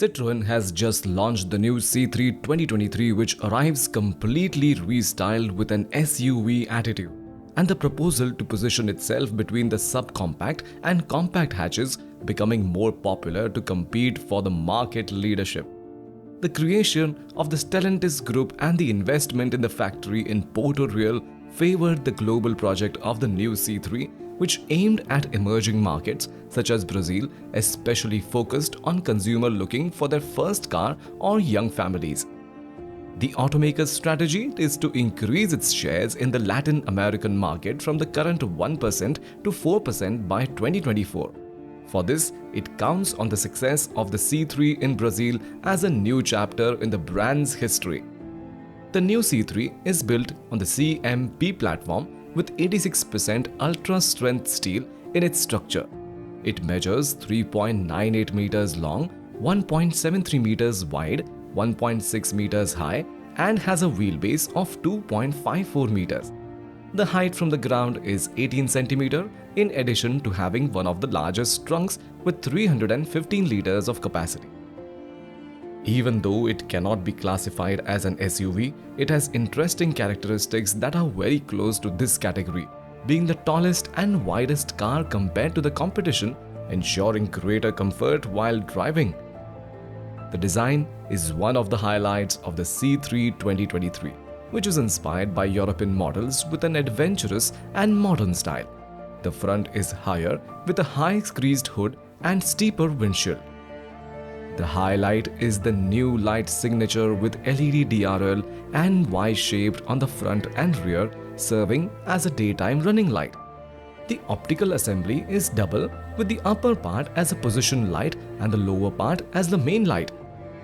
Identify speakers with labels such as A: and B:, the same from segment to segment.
A: Citroen has just launched the new C3 2023, which arrives completely restyled with an SUV attitude, and the proposal to position itself between the subcompact and compact hatches becoming more popular to compete for the market leadership. The creation of the Stellantis Group and the investment in the factory in Porto Real favored the global project of the new C3, which aimed at emerging markets such as Brazil, especially focused on consumers looking for their first car or young families. The automaker's strategy is to increase its shares in the Latin American market from the current 1% to 4% by 2024. For this, it counts on the success of the C3 in Brazil as a new chapter in the brand's history. The new C3 is built on the CMP platform with 86% ultra-strength steel in its structure. It measures 3.98 meters long, 1.73 meters wide, 1.6 meters high, and has a wheelbase of 2.54 meters. The height from the ground is 18 centimeters, in addition to having one of the largest trunks with 315 liters of capacity. Even though it cannot be classified as an SUV, it has interesting characteristics that are very close to this category, being the tallest and widest car compared to the competition, ensuring greater comfort while driving. The design is one of the highlights of the C3 2023, which is inspired by European models with an adventurous and modern style. The front is higher with a high-creased hood and steeper windshield. The highlight is the new light signature with LED DRL and Y-shaped on the front and rear, serving as a daytime running light. The optical assembly is double, with the upper part as a position light and the lower part as the main light.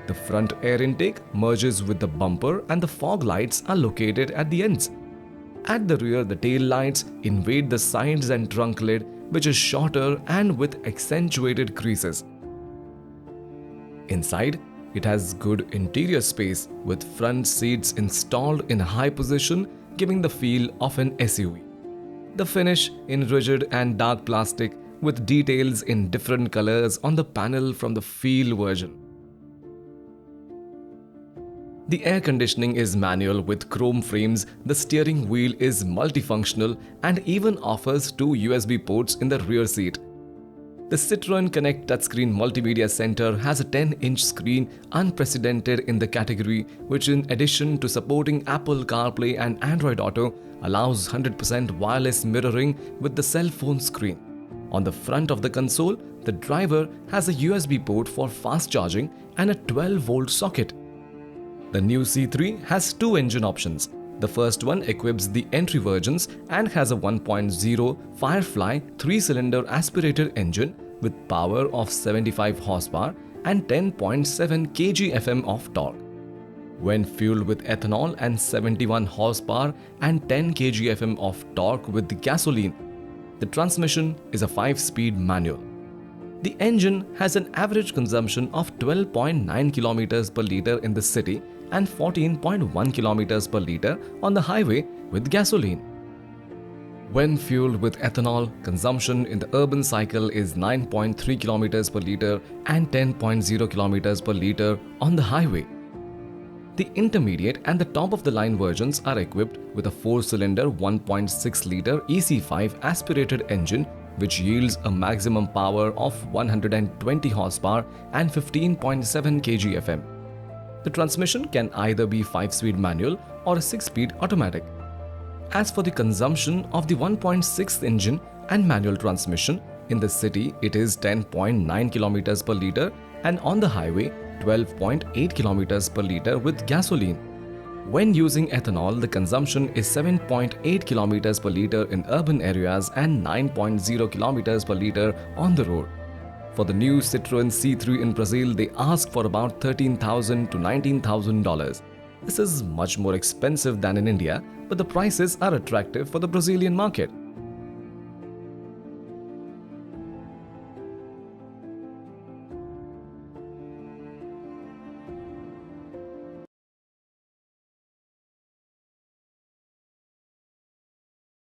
A: The front air intake merges with the bumper and the fog lights are located at the ends. At the rear, the tail lights invade the sides and trunk lid, which is shorter and with accentuated creases. Inside, it has good interior space with front seats installed in a high position, giving the feel of an SUV. The finish in rigid and dark plastic with details in different colors on the panel from the Feel version. The air conditioning is manual with chrome frames, the steering wheel is multifunctional and even offers 2 USB ports in the rear seat. The Citroen Connect touchscreen multimedia center has a 10-inch screen, unprecedented in the category, which in addition to supporting Apple CarPlay and Android Auto, allows 100% wireless mirroring with the cell phone screen. On the front of the console, the driver has a USB port for fast charging and a 12-volt socket. The new C3 has 2 engine options. The first one equips the entry versions and has a 1.0 Firefly 3-cylinder aspirated engine with power of 75 horsepower and 10.7 kgfm of torque. When fueled with ethanol and 71 horsepower and 10 kgfm of torque with gasoline, the transmission is a 5-speed manual. The engine has an average consumption of 12.9 km per liter in the city and 14.1 km per liter on the highway with gasoline. When fueled with ethanol, consumption in the urban cycle is 9.3 km per liter and 10.0 km per liter on the highway. The intermediate and the top-of-the-line versions are equipped with a 4-cylinder 1.6-liter EC5 aspirated engine, which yields a maximum power of 120 horsepower and 15.7 kgfm. The transmission can either be 5-speed manual or a 6-speed automatic. As for the consumption of the 1.6 engine and manual transmission, in the city it is 10.9 km per liter and on the highway 12.8 km per liter with gasoline. When using ethanol, the consumption is 7.8 km per liter in urban areas and 9.0 km per liter on the road. For the new Citroen C3 in Brazil, they ask for about $13,000 to $19,000. This is much more expensive than in India, but the prices are attractive for the Brazilian market.